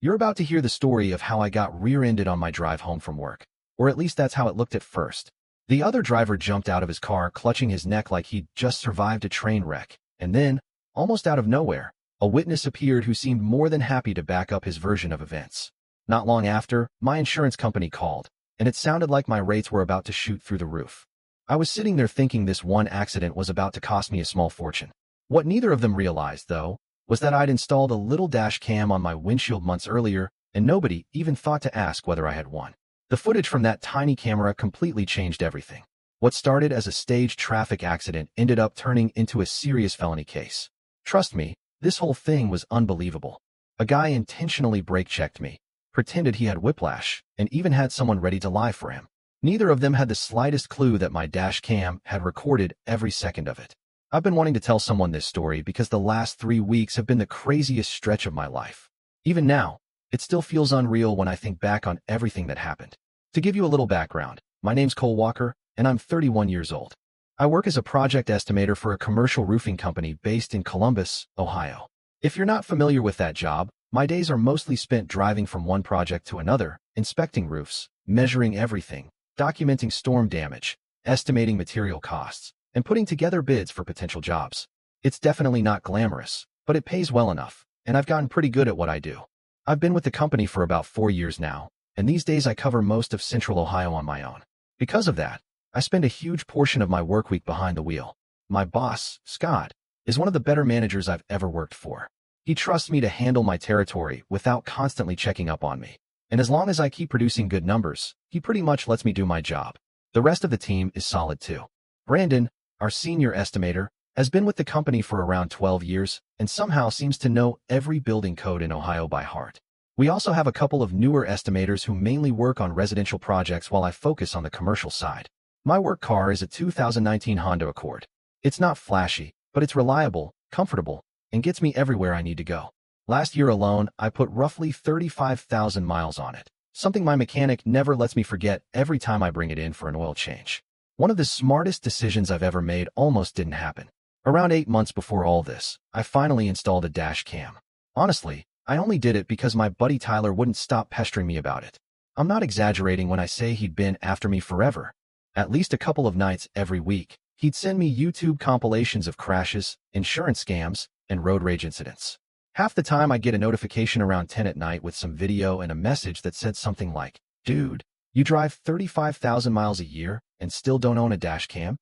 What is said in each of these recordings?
You're about to hear the story of how I got rear-ended on my drive home from work. Or at least that's how it looked at first. The other driver jumped out of his car, clutching his neck like he'd just survived a train wreck. And then, almost out of nowhere, a witness appeared who seemed more than happy to back up his version of events. Not long after, my insurance company called, and it sounded like my rates were about to shoot through the roof. I was sitting there thinking this one accident was about to cost me a small fortune. What neither of them realized, though, was that I'd installed a little dash cam on my windshield months earlier, and nobody even thought to ask whether I had one. The footage from that tiny camera completely changed everything. What started as a staged traffic accident ended up turning into a serious felony case. Trust me, this whole thing was unbelievable. A guy intentionally brake-checked me, pretended he had whiplash, and even had someone ready to lie for him. Neither of them had the slightest clue that my dash cam had recorded every second of it. I've been wanting to tell someone this story because the last 3 weeks have been the craziest stretch of my life. Even now, it still feels unreal when I think back on everything that happened. To give you a little background, my name's Cole Walker, and I'm 31 years old. I work as a project estimator for a commercial roofing company based in Columbus, Ohio. If you're not familiar with that job, my days are mostly spent driving from one project to another, inspecting roofs, measuring everything, documenting storm damage, estimating material costs, and putting together bids for potential jobs. It's definitely not glamorous, but it pays well enough, and I've gotten pretty good at what I do. I've been with the company for about 4 years now, and these days I cover most of Central Ohio on my own. Because of that, I spend a huge portion of my workweek behind the wheel. My boss, Scott, is one of the better managers I've ever worked for. He trusts me to handle my territory without constantly checking up on me. And as long as I keep producing good numbers, he pretty much lets me do my job. The rest of the team is solid too. Brandon, our senior estimator, has been with the company for around 12 years and somehow seems to know every building code in Ohio by heart. We also have a couple of newer estimators who mainly work on residential projects while I focus on the commercial side. My work car is a 2019 Honda Accord. It's not flashy, but it's reliable, comfortable, and gets me everywhere I need to go. Last year alone, I put roughly 35,000 miles on it, something my mechanic never lets me forget every time I bring it in for an oil change. One of the smartest decisions I've ever made almost didn't happen. Around 8 months before all this, I finally installed a dash cam. Honestly, I only did it because my buddy Tyler wouldn't stop pestering me about it. I'm not exaggerating when I say he'd been after me forever. At least a couple of nights every week, he'd send me YouTube compilations of crashes, insurance scams, and road rage incidents. Half the time I'd get a notification around 10 at night with some video and a message that said something like, "Dude, you drive 35,000 miles a year and still don't own a dash cam?"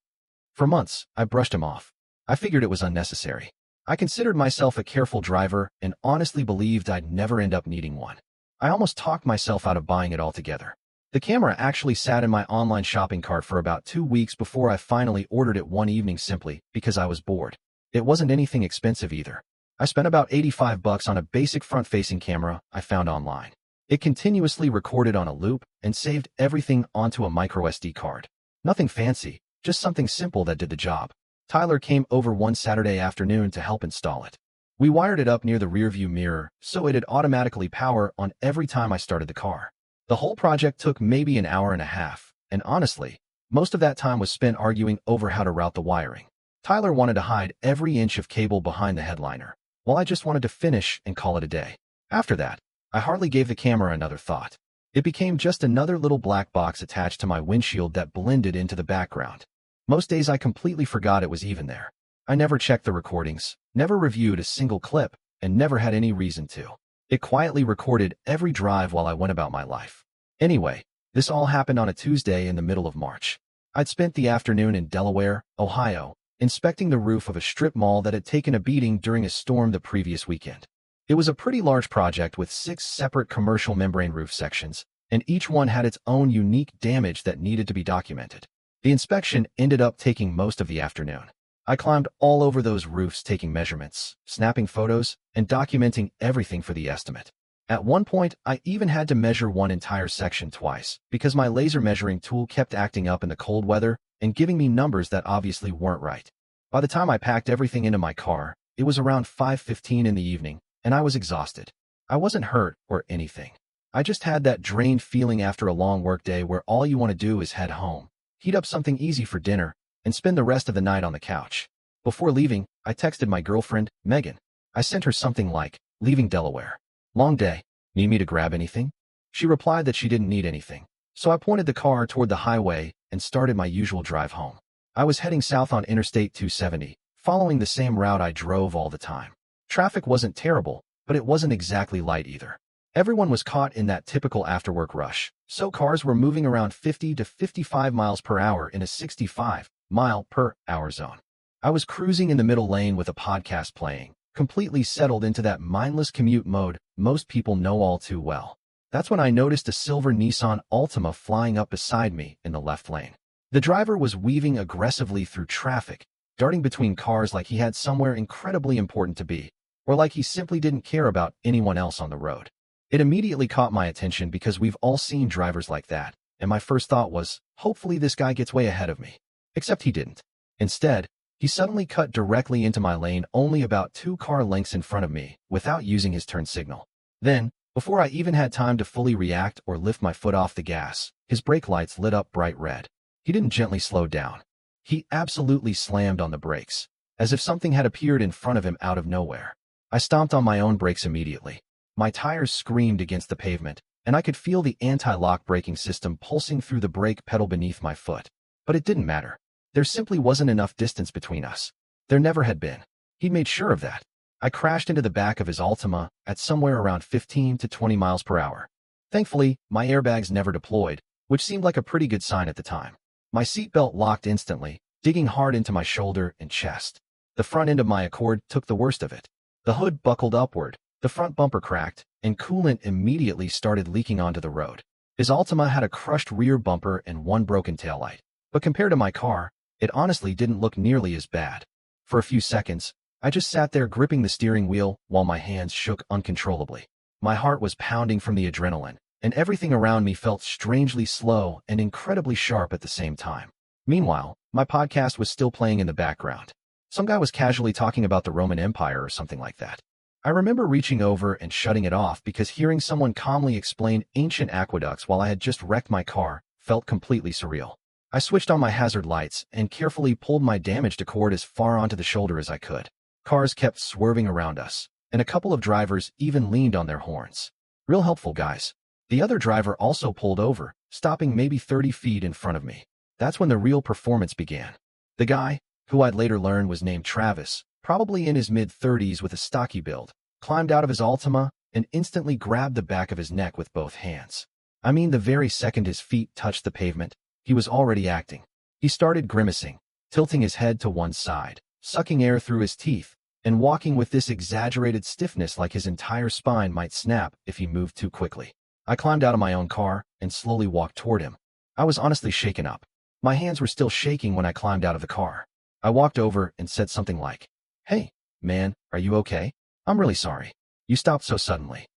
For months, I brushed him off. I figured it was unnecessary. I considered myself a careful driver and honestly believed I'd never end up needing one. I almost talked myself out of buying it altogether. The camera actually sat in my online shopping cart for about 2 weeks before I finally ordered it one evening simply because I was bored. It wasn't anything expensive either. I spent about $85 on a basic front-facing camera I found online. It continuously recorded on a loop and saved everything onto a microSD card. Nothing fancy, just something simple that did the job. Tyler came over one Saturday afternoon to help install it. We wired it up near the rearview mirror so it'd automatically power on every time I started the car. The whole project took maybe an hour and a half, and honestly, most of that time was spent arguing over how to route the wiring. Tyler wanted to hide every inch of cable behind the headliner, while I just wanted to finish and call it a day. After that, I hardly gave the camera another thought. It became just another little black box attached to my windshield that blended into the background. Most days I completely forgot it was even there. I never checked the recordings, never reviewed a single clip, and never had any reason to. It quietly recorded every drive while I went about my life. Anyway, this all happened on a Tuesday in the middle of March. I'd spent the afternoon in Delaware, Ohio, inspecting the roof of a strip mall that had taken a beating during a storm the previous weekend. It was a pretty large project with 6 separate commercial membrane roof sections, and each one had its own unique damage that needed to be documented. The inspection ended up taking most of the afternoon. I climbed all over those roofs taking measurements, snapping photos, and documenting everything for the estimate. At one point, I even had to measure one entire section twice because my laser measuring tool kept acting up in the cold weather and giving me numbers that obviously weren't right. By the time I packed everything into my car, it was around 5:15 in the evening, and I was exhausted. I wasn't hurt or anything. I just had that drained feeling after a long workday where all you want to do is head home, heat up something easy for dinner, and spend the rest of the night on the couch. Before leaving, I texted my girlfriend, Megan. I sent her something like, "Leaving Delaware. Long day. Need me to grab anything? She replied that she didn't need anything. So I pointed the car toward the highway and started my usual drive home. I was heading south on Interstate 270, following the same route I drove all the time. Traffic wasn't terrible, but it wasn't exactly light either. Everyone was caught in that typical after-work rush, so cars were moving around 50 to 55 miles per hour in a 65-mile-per-hour zone. I was cruising in the middle lane with a podcast playing, completely settled into that mindless commute mode most people know all too well. That's when I noticed a silver Nissan Altima flying up beside me in the left lane. The driver was weaving aggressively through traffic, darting between cars like he had somewhere incredibly important to be, or like he simply didn't care about anyone else on the road. It immediately caught my attention because we've all seen drivers like that, and my first thought was, hopefully this guy gets way ahead of me. Except he didn't. Instead, he suddenly cut directly into my lane only about 2 car lengths in front of me, without using his turn signal. Then, before I even had time to fully react or lift my foot off the gas, his brake lights lit up bright red. He didn't gently slow down. He absolutely slammed on the brakes, as if something had appeared in front of him out of nowhere. I stomped on my own brakes immediately. My tires screamed against the pavement, and I could feel the anti-lock braking system pulsing through the brake pedal beneath my foot. But it didn't matter. There simply wasn't enough distance between us. There never had been. He'd made sure of that. I crashed into the back of his Altima at somewhere around 15 to 20 miles per hour. Thankfully, my airbags never deployed, which seemed like a pretty good sign at the time. My seatbelt locked instantly, digging hard into my shoulder and chest. The front end of my Accord took the worst of it. The hood buckled upward, the front bumper cracked, and coolant immediately started leaking onto the road. His Altima had a crushed rear bumper and 1 broken taillight. But compared to my car, it honestly didn't look nearly as bad. For a few seconds, I just sat there gripping the steering wheel while my hands shook uncontrollably. My heart was pounding from the adrenaline, and everything around me felt strangely slow and incredibly sharp at the same time. Meanwhile, my podcast was still playing in the background. Some guy was casually talking about the Roman Empire or something like that. I remember reaching over and shutting it off because hearing someone calmly explain ancient aqueducts while I had just wrecked my car felt completely surreal. I switched on my hazard lights and carefully pulled my damaged Accord as far onto the shoulder as I could. Cars kept swerving around us, and a couple of drivers even leaned on their horns. Real helpful guys. The other driver also pulled over, stopping maybe 30 feet in front of me. That's when the real performance began. The guy, who I'd later learn was named Travis, probably in his mid-30s with a stocky build, climbed out of his Altima and instantly grabbed the back of his neck with both hands. I mean, the very second his feet touched the pavement, he was already acting. He started grimacing, tilting his head to one side, sucking air through his teeth, and walking with this exaggerated stiffness like his entire spine might snap if he moved too quickly. I climbed out of my own car and slowly walked toward him. I was honestly shaken up. My hands were still shaking when I climbed out of the car. I walked over and said something like, "Hey, man, are you okay? I'm really sorry. You stopped so suddenly."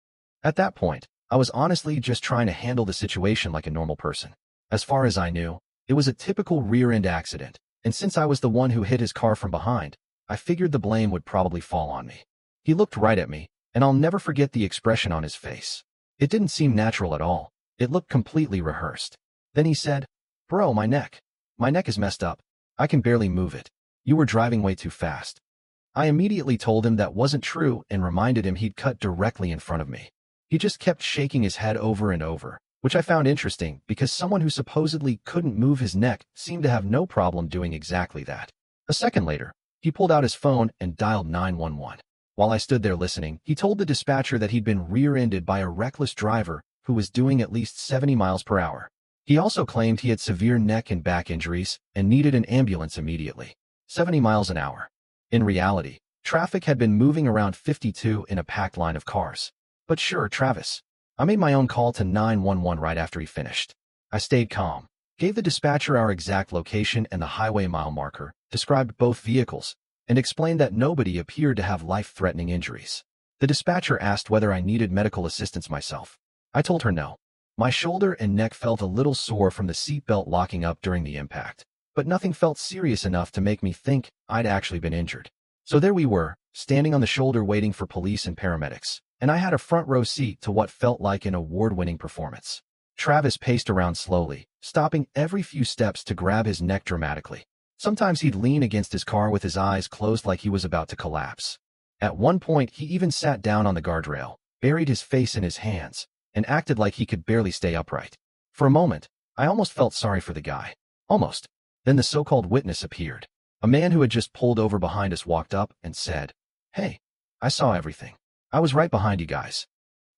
At that point, I was honestly just trying to handle the situation like a normal person. As far as I knew, it was a typical rear-end accident, and since I was the one who hit his car from behind, I figured the blame would probably fall on me. He looked right at me, and I'll never forget the expression on his face. It didn't seem natural at all. It looked completely rehearsed. Then he said, "Bro, my neck. My neck is messed up. I can barely move it. You were driving way too fast." I immediately told him that wasn't true and reminded him he'd cut directly in front of me. He just kept shaking his head over and over, which I found interesting because someone who supposedly couldn't move his neck seemed to have no problem doing exactly that. A second later, he pulled out his phone and dialed 911. While I stood there listening, he told the dispatcher that he'd been rear-ended by a reckless driver who was doing at least 70 miles per hour. He also claimed he had severe neck and back injuries and needed an ambulance immediately. 70 miles an hour. In reality, traffic had been moving around 52 in a packed line of cars. But sure, Travis. I made my own call to 911 right after he finished. I stayed calm, gave the dispatcher our exact location and the highway mile marker, described both vehicles, and explained that nobody appeared to have life-threatening injuries. The dispatcher asked whether I needed medical assistance myself. I told her no. My shoulder and neck felt a little sore from the seatbelt locking up during the impact, but nothing felt serious enough to make me think I'd actually been injured. So there we were, standing on the shoulder waiting for police and paramedics, and I had a front row seat to what felt like an award-winning performance. Travis paced around slowly, stopping every few steps to grab his neck dramatically. Sometimes he'd lean against his car with his eyes closed like he was about to collapse. At one point, he even sat down on the guardrail, buried his face in his hands, and acted like he could barely stay upright. For a moment, I almost felt sorry for the guy. Almost. Then the so-called witness appeared. A man who had just pulled over behind us walked up and said, "Hey, I saw everything. I was right behind you guys."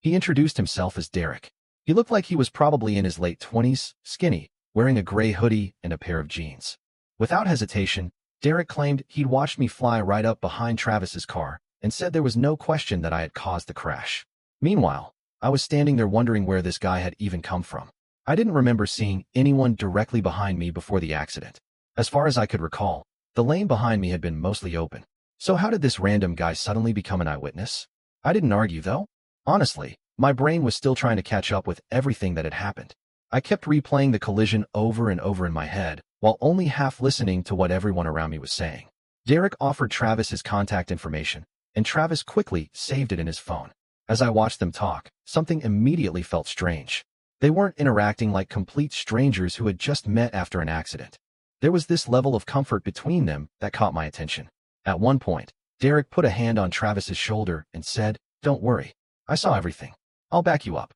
He introduced himself as Derek. He looked like he was probably in his late 20s, skinny, wearing a gray hoodie and a pair of jeans. Without hesitation, Derek claimed he'd watched me fly right up behind Travis's car and said there was no question that I had caused the crash. Meanwhile, I was standing there wondering where this guy had even come from. I didn't remember seeing anyone directly behind me before the accident. As far as I could recall, the lane behind me had been mostly open. So how did this random guy suddenly become an eyewitness? I didn't argue, though. Honestly, my brain was still trying to catch up with everything that had happened. I kept replaying the collision over and over in my head, while only half listening to what everyone around me was saying. Derek offered Travis his contact information, and Travis quickly saved it in his phone. As I watched them talk, something immediately felt strange. They weren't interacting like complete strangers who had just met after an accident. There was this level of comfort between them that caught my attention. At one point, Derek put a hand on Travis's shoulder and said, "Don't worry. I saw everything. I'll back you up."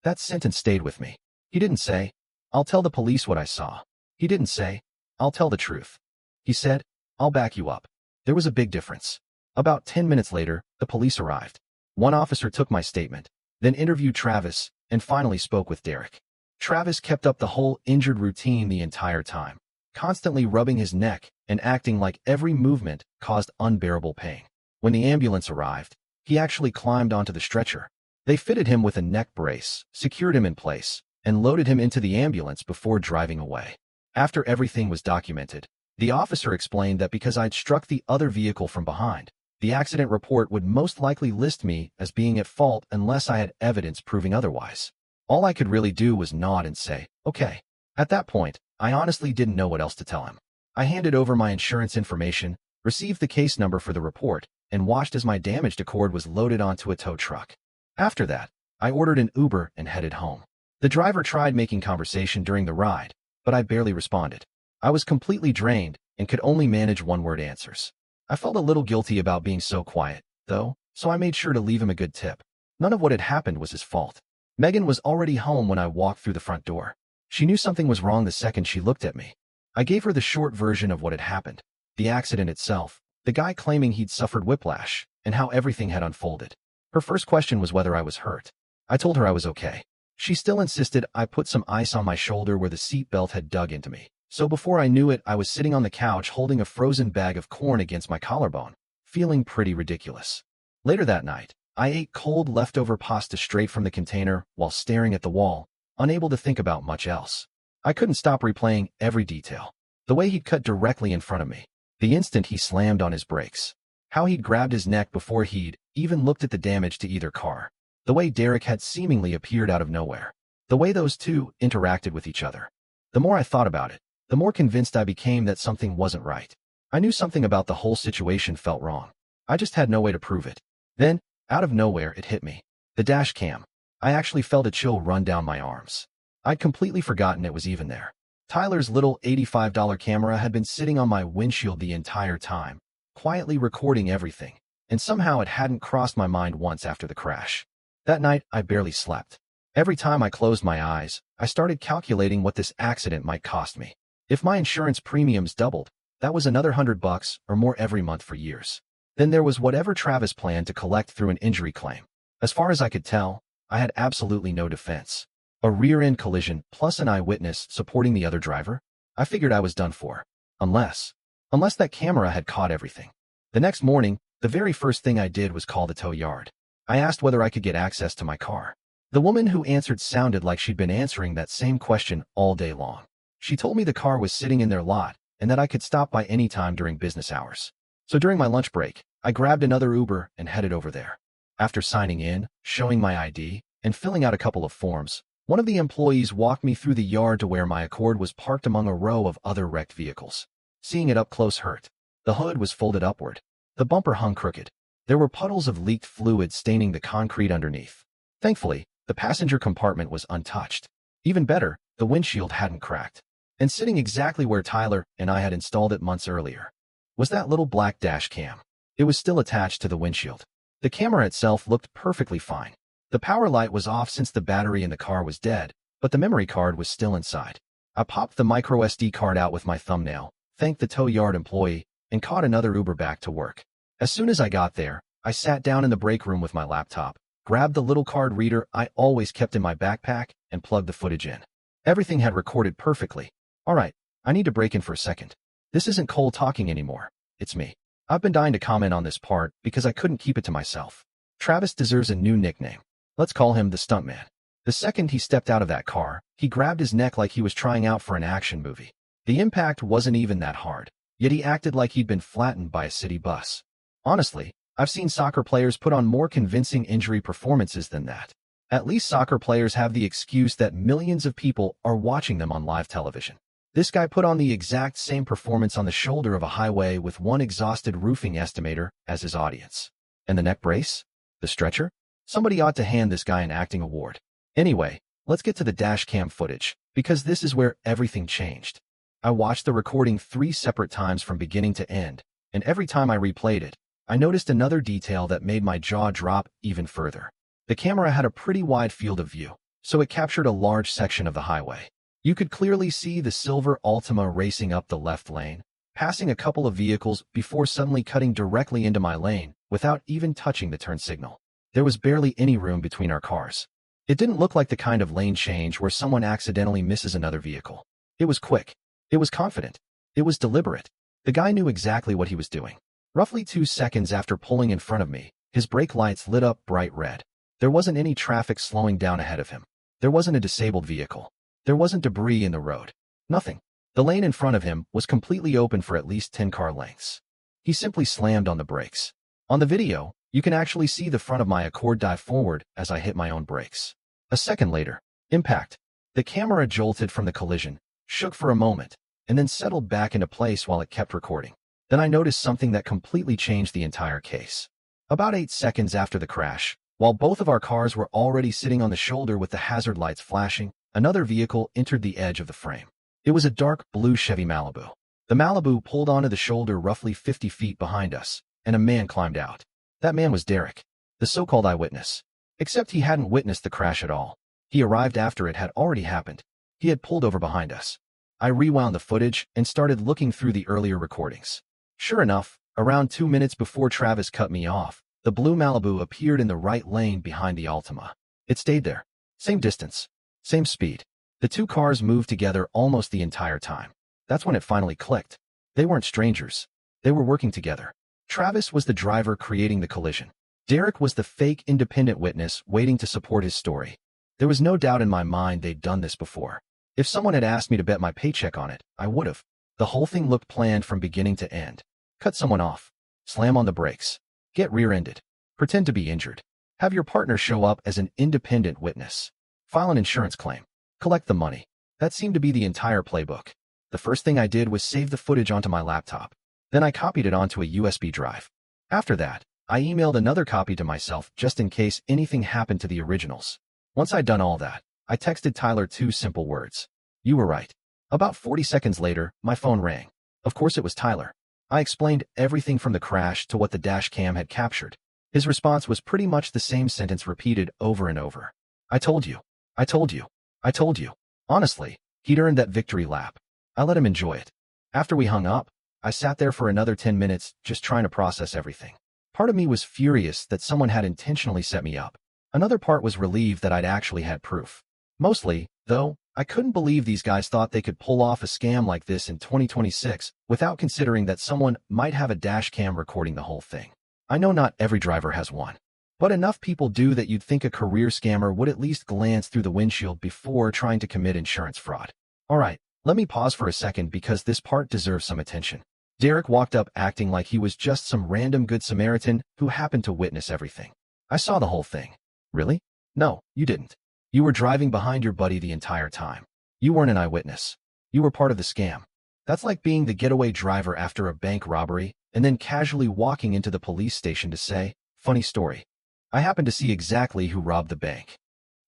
That sentence stayed with me. He didn't say, "I'll tell the police what I saw." He didn't say, "I'll tell the truth." He said, "I'll back you up." There was a big difference. About 10 minutes later, the police arrived. One officer took my statement, then interviewed Travis, and finally spoke with Derek. Travis kept up the whole injured routine the entire time, constantly rubbing his neck and acting like every movement caused unbearable pain. When the ambulance arrived, he actually climbed onto the stretcher. They fitted him with a neck brace, secured him in place, and loaded him into the ambulance before driving away. After everything was documented, the officer explained that because I'd struck the other vehicle from behind, the accident report would most likely list me as being at fault unless I had evidence proving otherwise. All I could really do was nod and say, "Okay." At that point, I honestly didn't know what else to tell him. I handed over my insurance information, received the case number for the report, and watched as my damaged Accord was loaded onto a tow truck. After that, I ordered an Uber and headed home. The driver tried making conversation during the ride, but I barely responded. I was completely drained and could only manage one-word answers. I felt a little guilty about being so quiet, though, so I made sure to leave him a good tip. None of what had happened was his fault. Megan was already home when I walked through the front door. She knew something was wrong the second she looked at me. I gave her the short version of what had happened, the accident itself, the guy claiming he'd suffered whiplash, and how everything had unfolded. Her first question was whether I was hurt. I told her I was okay. She still insisted I put some ice on my shoulder where the seat belt had dug into me. So before I knew it, I was sitting on the couch holding a frozen bag of corn against my collarbone, feeling pretty ridiculous. Later that night, I ate cold leftover pasta straight from the container while staring at the wall, unable to think about much else. I couldn't stop replaying every detail. The way he'd cut directly in front of me, the instant he slammed on his brakes, how he'd grabbed his neck before he'd even looked at the damage to either car, the way Derek had seemingly appeared out of nowhere, the way those two interacted with each other. The more I thought about it, the more convinced I became that something wasn't right. I knew something about the whole situation felt wrong. I just had no way to prove it. Then, out of nowhere, it hit me. The dash cam. I actually felt a chill run down my arms. I'd completely forgotten it was even there. Tyler's little $85 camera had been sitting on my windshield the entire time, quietly recording everything, and somehow it hadn't crossed my mind once after the crash. That night, I barely slept. Every time I closed my eyes, I started calculating what this accident might cost me. If my insurance premiums doubled, that was another $100 or more every month for years. Then there was whatever Travis planned to collect through an injury claim. As far as I could tell, I had absolutely no defense. A rear-end collision plus an eyewitness supporting the other driver? I figured I was done for. Unless that camera had caught everything. The next morning, the very first thing I did was call the tow yard. I asked whether I could get access to my car. The woman who answered sounded like she'd been answering that same question all day long. She told me the car was sitting in their lot and that I could stop by any time during business hours. So during my lunch break, I grabbed another Uber and headed over there. After signing in, showing my ID, and filling out a couple of forms, one of the employees walked me through the yard to where my Accord was parked among a row of other wrecked vehicles. Seeing it up close hurt. The hood was folded upward. The bumper hung crooked. There were puddles of leaked fluid staining the concrete underneath. Thankfully, the passenger compartment was untouched. Even better, the windshield hadn't cracked. And sitting exactly where Tyler and I had installed it months earlier was that little black dash cam. It was still attached to the windshield. The camera itself looked perfectly fine. The power light was off since the battery in the car was dead, but the memory card was still inside. I popped the micro SD card out with my thumbnail, thanked the tow yard employee, and caught another Uber back to work. As soon as I got there, I sat down in the break room with my laptop, grabbed the little card reader I always kept in my backpack, and plugged the footage in. Everything had recorded perfectly. All right, I need to break in for a second. This isn't Cole talking anymore. It's me. I've been dying to comment on this part because I couldn't keep it to myself. Travis deserves a new nickname. Let's call him the Stuntman. The second he stepped out of that car, he grabbed his neck like he was trying out for an action movie. The impact wasn't even that hard, yet he acted like he'd been flattened by a city bus. Honestly, I've seen soccer players put on more convincing injury performances than that. At least soccer players have the excuse that millions of people are watching them on live television. This guy put on the exact same performance on the shoulder of a highway with one exhausted roofing estimator as his audience. And the neck brace? The stretcher? Somebody ought to hand this guy an acting award. Anyway, let's get to the dash cam footage, because this is where everything changed. I watched the recording 3 separate times from beginning to end, and every time I replayed it, I noticed another detail that made my jaw drop even further. The camera had a pretty wide field of view, so it captured a large section of the highway. You could clearly see the silver Altima racing up the left lane, passing a couple of vehicles before suddenly cutting directly into my lane without even touching the turn signal. There was barely any room between our cars. It didn't look like the kind of lane change where someone accidentally misses another vehicle. It was quick. It was confident. It was deliberate. The guy knew exactly what he was doing. Roughly 2 seconds after pulling in front of me, his brake lights lit up bright red. There wasn't any traffic slowing down ahead of him. There wasn't a disabled vehicle. There wasn't debris in the road. Nothing. The lane in front of him was completely open for at least 10 car lengths. He simply slammed on the brakes. On the video, you can actually see the front of my Accord dive forward as I hit my own brakes. A second later, impact. The camera jolted from the collision, shook for a moment, and then settled back into place while it kept recording. Then I noticed something that completely changed the entire case. About 8 seconds after the crash, while both of our cars were already sitting on the shoulder with the hazard lights flashing, another vehicle entered the edge of the frame. It was a dark blue Chevy Malibu. The Malibu pulled onto the shoulder roughly 50 feet behind us, and a man climbed out. That man was Derek, the so-called eyewitness. Except he hadn't witnessed the crash at all. He arrived after it had already happened. He had pulled over behind us. I rewound the footage and started looking through the earlier recordings. Sure enough, around 2 minutes before Travis cut me off, the blue Malibu appeared in the right lane behind the Altima. It stayed there. Same distance. Same speed. The 2 cars moved together almost the entire time. That's when it finally clicked. They weren't strangers. They were working together. Travis was the driver creating the collision. Derek was the fake independent witness waiting to support his story. There was no doubt in my mind they'd done this before. If someone had asked me to bet my paycheck on it, I would have. The whole thing looked planned from beginning to end. Cut someone off. Slam on the brakes. Get rear-ended. Pretend to be injured. Have your partner show up as an independent witness. File an insurance claim. Collect the money. That seemed to be the entire playbook. The first thing I did was save the footage onto my laptop. Then I copied it onto a USB drive. After that, I emailed another copy to myself just in case anything happened to the originals. Once I'd done all that, I texted Tyler 2 simple words. You were right. About 40 seconds later, my phone rang. Of course it was Tyler. I explained everything from the crash to what the dash cam had captured. His response was pretty much the same sentence repeated over and over. I told you. I told you. I told you. Honestly, he'd earned that victory lap. I let him enjoy it. After we hung up, I sat there for another 10 minutes just trying to process everything. Part of me was furious that someone had intentionally set me up. Another part was relieved that I'd actually had proof. Mostly, though, I couldn't believe these guys thought they could pull off a scam like this in 2026 without considering that someone might have a dash cam recording the whole thing. I know not every driver has one, but enough people do that you'd think a career scammer would at least glance through the windshield before trying to commit insurance fraud. Alright, let me pause for a second because this part deserves some attention. Derek walked up acting like he was just some random Good Samaritan who happened to witness everything. I saw the whole thing. Really? No, you didn't. You were driving behind your buddy the entire time. You weren't an eyewitness. You were part of the scam. That's like being the getaway driver after a bank robbery and then casually walking into the police station to say, funny story. I happened to see exactly who robbed the bank.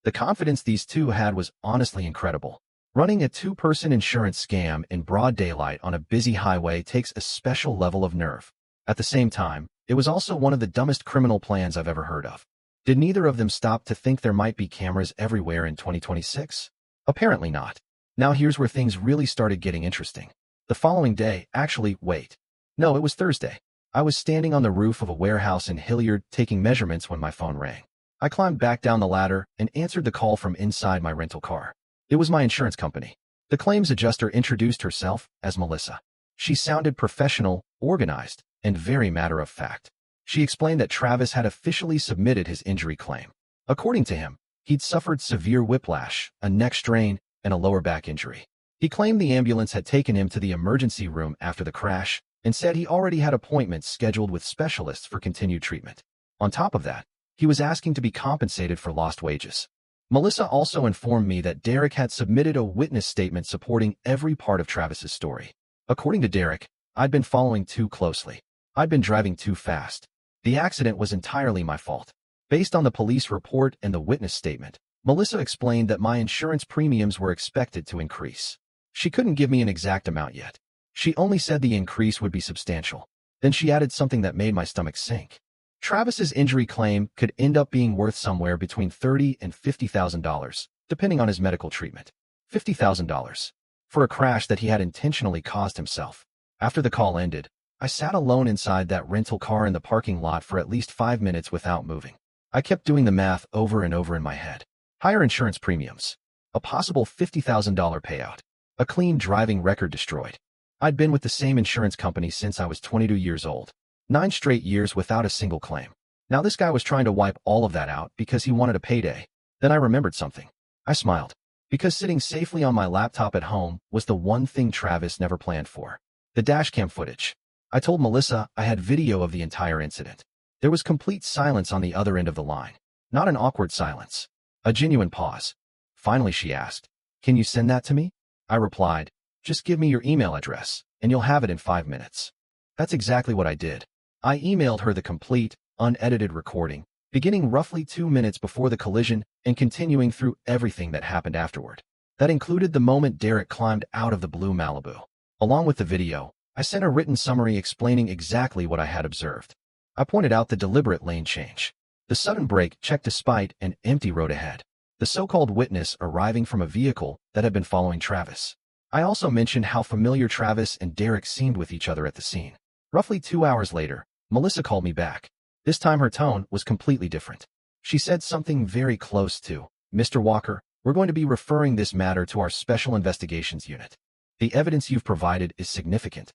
The confidence these two had was honestly incredible. Running a 2-person insurance scam in broad daylight on a busy highway takes a special level of nerve. At the same time, it was also one of the dumbest criminal plans I've ever heard of. Did neither of them stop to think there might be cameras everywhere in 2026? Apparently not. Now here's where things really started getting interesting. The following day, actually, wait. No, it was Thursday. I was standing on the roof of a warehouse in Hilliard taking measurements when my phone rang. I climbed back down the ladder and answered the call from inside my rental car. It was my insurance company. The claims adjuster introduced herself as Melissa. She sounded professional, organized, and very matter-of-fact. She explained that Travis had officially submitted his injury claim. According to him, he'd suffered severe whiplash, a neck strain, and a lower back injury. He claimed the ambulance had taken him to the emergency room after the crash and said he already had appointments scheduled with specialists for continued treatment. On top of that, he was asking to be compensated for lost wages. Melissa also informed me that Derek had submitted a witness statement supporting every part of Travis's story. According to Derek, I'd been following too closely. I'd been driving too fast. The accident was entirely my fault. Based on the police report and the witness statement, Melissa explained that my insurance premiums were expected to increase. She couldn't give me an exact amount yet. She only said the increase would be substantial. Then she added something that made my stomach sink. Travis's injury claim could end up being worth somewhere between $30,000 and $50,000, depending on his medical treatment. $50,000 for a crash that he had intentionally caused himself. After the call ended, I sat alone inside that rental car in the parking lot for at least 5 minutes without moving. I kept doing the math over and over in my head. Higher insurance premiums. A possible $50,000 payout. A clean driving record destroyed. I'd been with the same insurance company since I was 22 years old. 9 straight years without a single claim. Now this guy was trying to wipe all of that out because he wanted a payday. Then I remembered something. I smiled. Because sitting safely on my laptop at home was the one thing Travis never planned for. The dashcam footage. I told Melissa I had video of the entire incident. There was complete silence on the other end of the line. Not an awkward silence. A genuine pause. Finally she asked, "Can you send that to me?" I replied, "Just give me your email address, and you'll have it in 5 minutes." That's exactly what I did. I emailed her the complete, unedited recording, beginning roughly 2 minutes before the collision and continuing through everything that happened afterward. That included the moment Derek climbed out of the blue Malibu. Along with the video, I sent a written summary explaining exactly what I had observed. I pointed out the deliberate lane change, the sudden brake check despite an empty road ahead, the so-called witness arriving from a vehicle that had been following Travis. I also mentioned how familiar Travis and Derek seemed with each other at the scene. Roughly 2 hours later, Melissa called me back. This time her tone was completely different. She said something very close to, "Mr. Walker, we're going to be referring this matter to our Special Investigations Unit. The evidence you've provided is significant."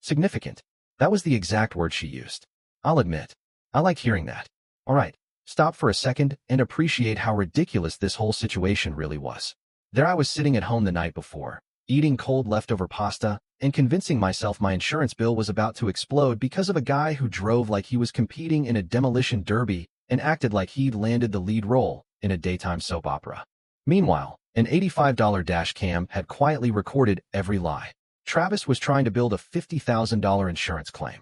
Significant. That was the exact word she used. I'll admit, I like hearing that. All right, stop for a second and appreciate how ridiculous this whole situation really was. There I was sitting at home the night before, eating cold leftover pasta, and convincing myself my insurance bill was about to explode because of a guy who drove like he was competing in a demolition derby and acted like he'd landed the lead role in a daytime soap opera. Meanwhile, an $85 dash cam had quietly recorded every lie. Travis was trying to build a $50,000 insurance claim.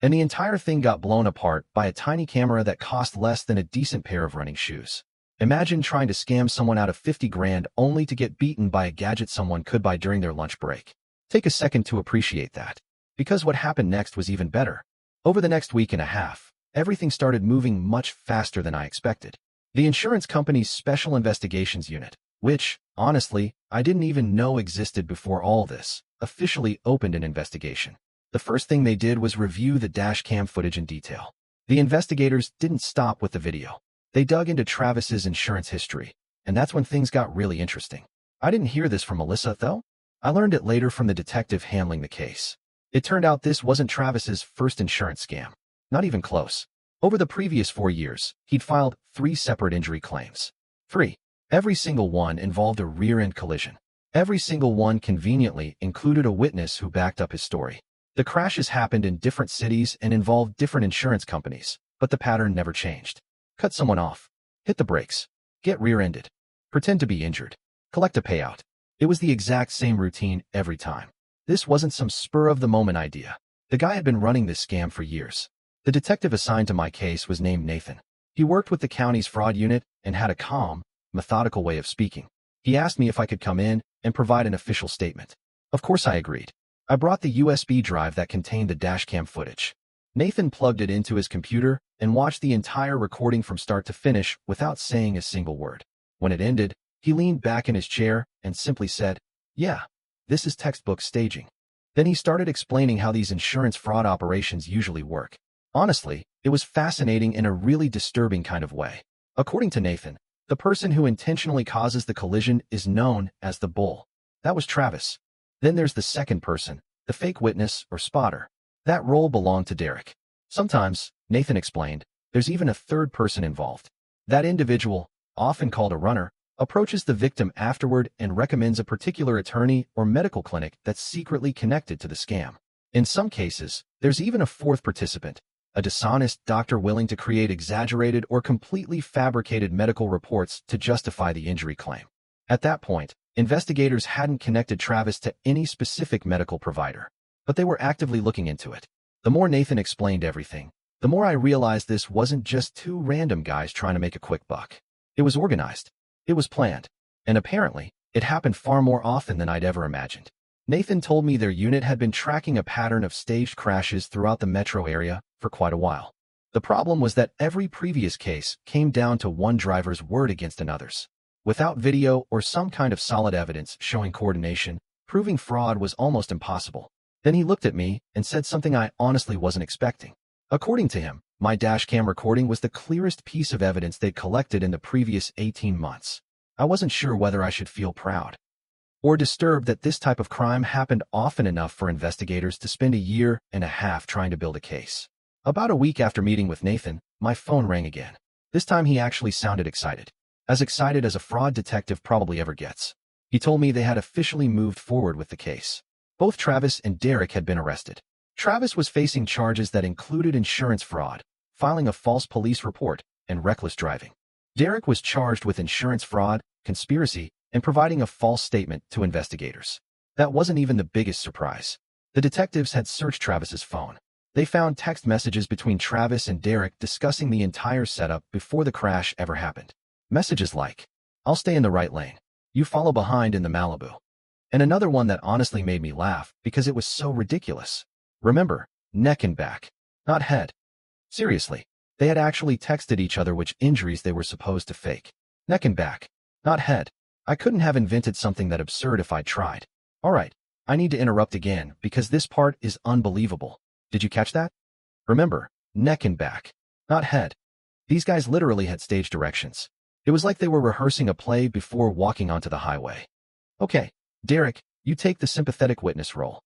And the entire thing got blown apart by a tiny camera that cost less than a decent pair of running shoes. Imagine trying to scam someone out of 50 grand only to get beaten by a gadget someone could buy during their lunch break. Take a second to appreciate that. Because what happened next was even better. Over the next week and a half, everything started moving much faster than I expected. The insurance company's Special Investigations Unit, which, honestly, I didn't even know existed before all this, officially opened an investigation. The first thing they did was review the dash cam footage in detail. The investigators didn't stop with the video. They dug into Travis's insurance history, and that's when things got really interesting. I didn't hear this from Melissa, though. I learned it later from the detective handling the case. It turned out this wasn't Travis's first insurance scam. Not even close. Over the previous 4 years, he'd filed 3 separate injury claims. 3. Every single one involved a rear-end collision. Every single one conveniently included a witness who backed up his story. The crashes happened in different cities and involved different insurance companies, but the pattern never changed. Cut someone off. Hit the brakes. Get rear-ended. Pretend to be injured. Collect a payout. It was the exact same routine every time. This wasn't some spur-of-the-moment idea. The guy had been running this scam for years. The detective assigned to my case was named Nathan. He worked with the county's fraud unit and had a calm, methodical way of speaking. He asked me if I could come in and provide an official statement. Of course I agreed. I brought the USB drive that contained the dashcam footage. Nathan plugged it into his computer and watched the entire recording from start to finish without saying a single word. When it ended, he leaned back in his chair and simply said, "Yeah, this is textbook staging." Then he started explaining how these insurance fraud operations usually work. Honestly, it was fascinating in a really disturbing kind of way. According to Nathan, the person who intentionally causes the collision is known as the bull. That was Travis. Then there's the second person, the fake witness or spotter. That role belonged to Derek. Sometimes, Nathan explained, there's even a third person involved. That individual, often called a runner, approaches the victim afterward and recommends a particular attorney or medical clinic that's secretly connected to the scam. In some cases, there's even a fourth participant, a dishonest doctor willing to create exaggerated or completely fabricated medical reports to justify the injury claim. At that point, investigators hadn't connected Travis to any specific medical provider, but they were actively looking into it. The more Nathan explained everything, the more I realized this wasn't just two random guys trying to make a quick buck. It was organized. It was planned. And apparently, it happened far more often than I'd ever imagined. Nathan told me their unit had been tracking a pattern of staged crashes throughout the metro area for quite a while. The problem was that every previous case came down to one driver's word against another's. Without video or some kind of solid evidence showing coordination, proving fraud was almost impossible. Then he looked at me and said something I honestly wasn't expecting. According to him, my dashcam recording was the clearest piece of evidence they'd collected in the previous 18 months. I wasn't sure whether I should feel proud or disturbed that this type of crime happened often enough for investigators to spend a year and a half trying to build a case. About a week after meeting with Nathan, my phone rang again. This time he actually sounded excited. As excited as a fraud detective probably ever gets. He told me they had officially moved forward with the case. Both Travis and Derek had been arrested. Travis was facing charges that included insurance fraud, filing a false police report, and reckless driving. Derek was charged with insurance fraud, conspiracy, and providing a false statement to investigators. That wasn't even the biggest surprise. The detectives had searched Travis's phone. They found text messages between Travis and Derek discussing the entire setup before the crash ever happened. Messages like, "I'll stay in the right lane. You follow behind in the Malibu." And another one that honestly made me laugh because it was so ridiculous. Remember, neck and back, not head. Seriously, they had actually texted each other which injuries they were supposed to fake. Neck and back, not head. I couldn't have invented something that absurd if I'd tried. Alright, I need to interrupt again because this part is unbelievable. Did you catch that? Remember, neck and back, not head. These guys literally had stage directions. It was like they were rehearsing a play before walking onto the highway. Okay, Derek, you take the sympathetic witness role.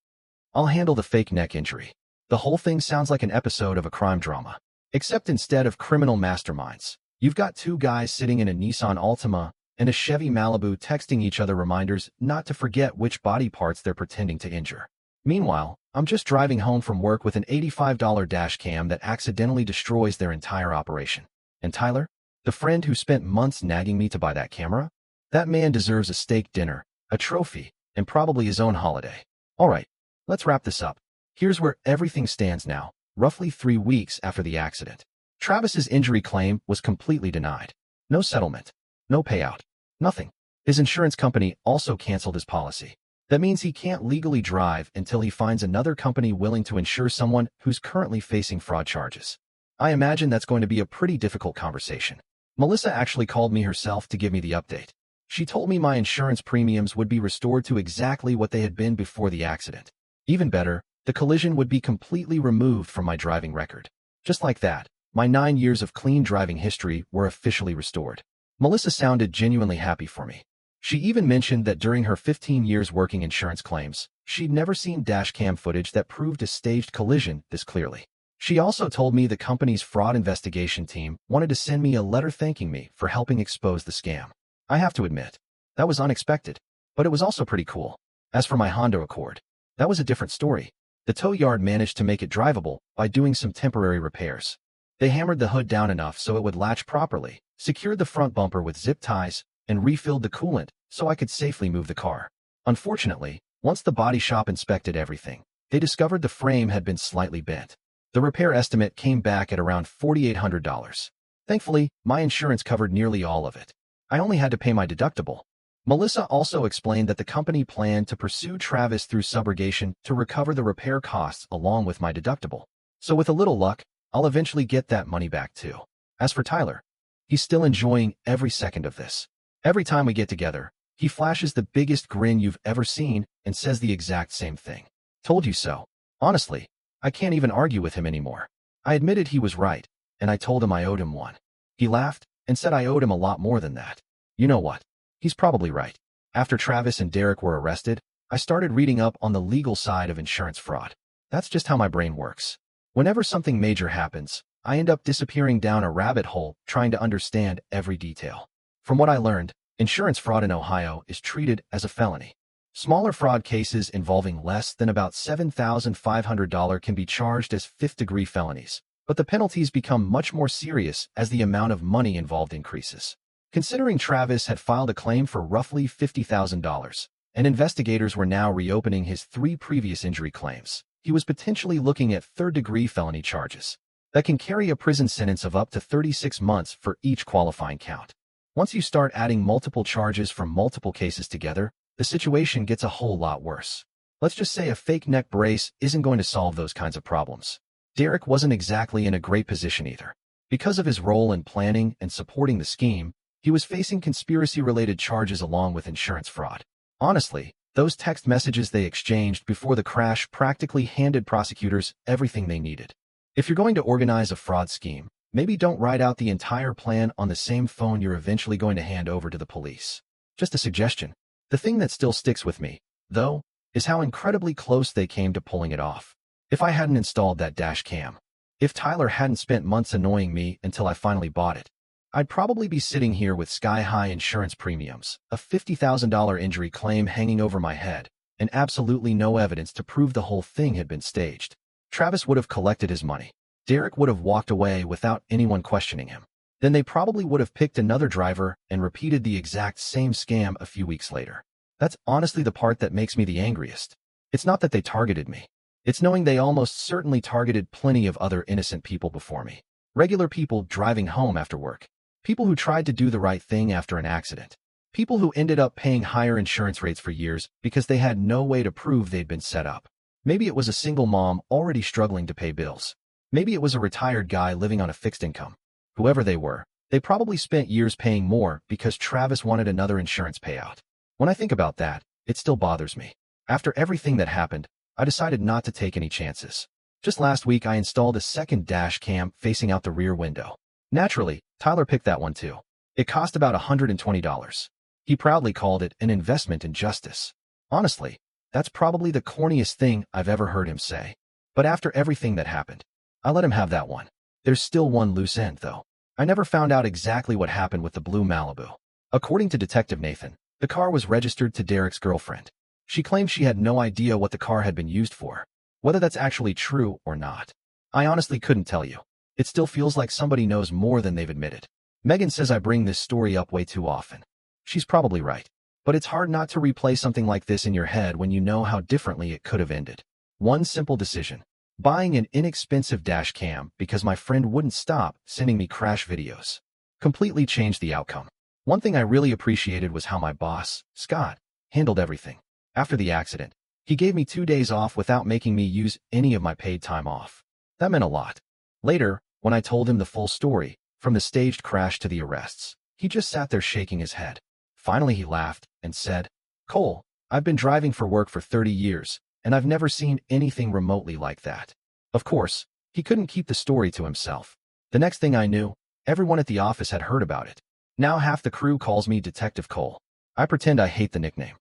I'll handle the fake neck injury. The whole thing sounds like an episode of a crime drama. Except instead of criminal masterminds, you've got two guys sitting in a Nissan Altima and a Chevy Malibu texting each other reminders not to forget which body parts they're pretending to injure. Meanwhile, I'm just driving home from work with an $85 dash cam that accidentally destroys their entire operation. And Tyler, the friend who spent months nagging me to buy that camera? That man deserves a steak dinner, a trophy, and probably his own holiday. Alright, let's wrap this up. Here's where everything stands now, roughly 3 weeks after the accident. Travis's injury claim was completely denied. No settlement. No payout. Nothing. His insurance company also canceled his policy. That means he can't legally drive until he finds another company willing to insure someone who's currently facing fraud charges. I imagine that's going to be a pretty difficult conversation. Melissa actually called me herself to give me the update. She told me my insurance premiums would be restored to exactly what they had been before the accident. Even better, the collision would be completely removed from my driving record. Just like that, my 9 years of clean driving history were officially restored. Melissa sounded genuinely happy for me. She even mentioned that during her 15 years working insurance claims, she'd never seen dashcam footage that proved a staged collision this clearly. She also told me the company's fraud investigation team wanted to send me a letter thanking me for helping expose the scam. I have to admit, that was unexpected, but it was also pretty cool. As for my Honda Accord, that was a different story. The tow yard managed to make it drivable by doing some temporary repairs. They hammered the hood down enough so it would latch properly, secured the front bumper with zip ties, and refilled the coolant so I could safely move the car. Unfortunately, once the body shop inspected everything, they discovered the frame had been slightly bent. The repair estimate came back at around $4,800. Thankfully, my insurance covered nearly all of it. I only had to pay my deductible. Melissa also explained that the company planned to pursue Travis through subrogation to recover the repair costs along with my deductible. So with a little luck, I'll eventually get that money back too. As for Tyler, he's still enjoying every second of this. Every time we get together, he flashes the biggest grin you've ever seen and says the exact same thing. Told you so. Honestly, I can't even argue with him anymore. I admitted he was right, and I told him I owed him one. He laughed and said I owed him a lot more than that. You know what? He's probably right. After Travis and Derek were arrested, I started reading up on the legal side of insurance fraud. That's just how my brain works. Whenever something major happens, I end up disappearing down a rabbit hole trying to understand every detail. From what I learned, insurance fraud in Ohio is treated as a felony. Smaller fraud cases involving less than about $7,500 can be charged as fifth-degree felonies, but the penalties become much more serious as the amount of money involved increases. Considering Travis had filed a claim for roughly $50,000, and investigators were now reopening his 3 previous injury claims, he was potentially looking at third-degree felony charges that can carry a prison sentence of up to 36 months for each qualifying count. Once you start adding multiple charges from multiple cases together, the situation gets a whole lot worse. Let's just say a fake neck brace isn't going to solve those kinds of problems. Derek wasn't exactly in a great position either. Because of his role in planning and supporting the scheme, he was facing conspiracy-related charges along with insurance fraud. Honestly, those text messages they exchanged before the crash practically handed prosecutors everything they needed. If you're going to organize a fraud scheme, maybe don't write out the entire plan on the same phone you're eventually going to hand over to the police. Just a suggestion. The thing that still sticks with me, though, is how incredibly close they came to pulling it off. If I hadn't installed that dash cam, if Tyler hadn't spent months annoying me until I finally bought it, I'd probably be sitting here with sky-high insurance premiums, a $50,000 injury claim hanging over my head, and absolutely no evidence to prove the whole thing had been staged. Travis would have collected his money. Derek would have walked away without anyone questioning him. Then they probably would have picked another driver and repeated the exact same scam a few weeks later. That's honestly the part that makes me the angriest. It's not that they targeted me. It's knowing they almost certainly targeted plenty of other innocent people before me. Regular people driving home after work. People who tried to do the right thing after an accident. People who ended up paying higher insurance rates for years because they had no way to prove they'd been set up. Maybe it was a single mom already struggling to pay bills. Maybe it was a retired guy living on a fixed income. Whoever they were, they probably spent years paying more because Travis wanted another insurance payout. When I think about that, it still bothers me. After everything that happened, I decided not to take any chances. Just last week, I installed a second dash cam facing out the rear window. Naturally, Tyler picked that one too. It cost about $120. He proudly called it an investment in justice. Honestly, that's probably the corniest thing I've ever heard him say. But after everything that happened, I let him have that one. There's still one loose end, though. I never found out exactly what happened with the blue Malibu. According to Detective Nathan, the car was registered to Derek's girlfriend. She claimed she had no idea what the car had been used for. Whether that's actually true or not, I honestly couldn't tell you. It still feels like somebody knows more than they've admitted. Megan says I bring this story up way too often. She's probably right. But it's hard not to replay something like this in your head when you know how differently it could have ended. One simple decision. Buying an inexpensive dash cam because my friend wouldn't stop sending me crash videos. Completely changed the outcome. One thing I really appreciated was how my boss, Scott, handled everything. After the accident, he gave me 2 days off without making me use any of my paid time off. That meant a lot. Later, when I told him the full story, from the staged crash to the arrests, he just sat there shaking his head. Finally, he laughed and said, "Cole, I've been driving for work for 30 years, and I've never seen anything remotely like that." Of course, he couldn't keep the story to himself. The next thing I knew, everyone at the office had heard about it. Now half the crew calls me Detective Cole. I pretend I hate the nickname.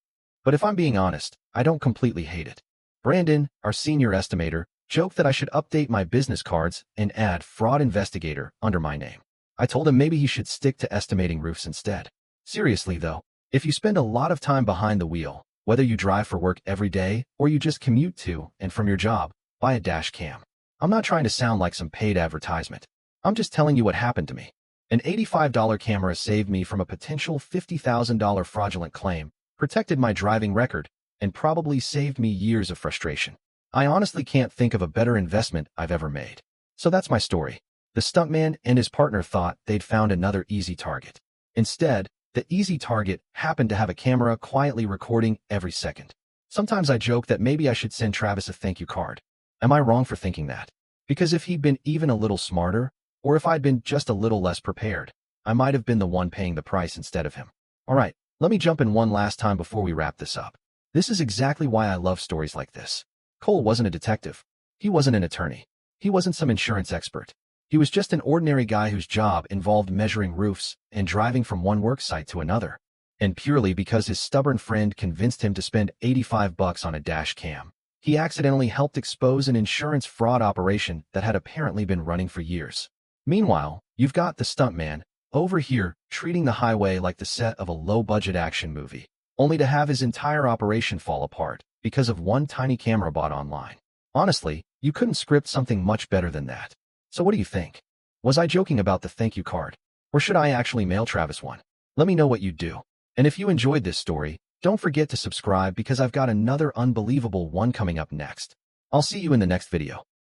But if I'm being honest, I don't completely hate it. Brandon, our senior estimator, joked that I should update my business cards and add fraud investigator under my name. I told him maybe he should stick to estimating roofs instead. Seriously though, if you spend a lot of time behind the wheel, whether you drive for work every day or you just commute to and from your job, buy a dash cam. I'm not trying to sound like some paid advertisement. I'm just telling you what happened to me. An $85 camera saved me from a potential $50,000 fraudulent claim, protected my driving record, and probably saved me years of frustration. I honestly can't think of a better investment I've ever made. So that's my story. The stuntman and his partner thought they'd found another easy target. Instead, the easy target happened to have a camera quietly recording every second. Sometimes I joke that maybe I should send Travis a thank you card. Am I wrong for thinking that? Because if he'd been even a little smarter, or if I'd been just a little less prepared, I might have been the one paying the price instead of him. Alright, let me jump in one last time before we wrap this up. This is exactly why I love stories like this. Cole wasn't a detective. He wasn't an attorney. He wasn't some insurance expert. He was just an ordinary guy whose job involved measuring roofs and driving from one work site to another. And purely because his stubborn friend convinced him to spend $85 on a dash cam, he accidentally helped expose an insurance fraud operation that had apparently been running for years. Meanwhile, you've got the stuntman over here treating the highway like the set of a low-budget action movie, only to have his entire operation fall apart because of one tiny camera bought online. Honestly, you couldn't script something much better than that. So what do you think? Was I joking about the thank you card? Or should I actually mail Travis one? Let me know what you'd do. And if you enjoyed this story, don't forget to subscribe because I've got another unbelievable one coming up next. I'll see you in the next video.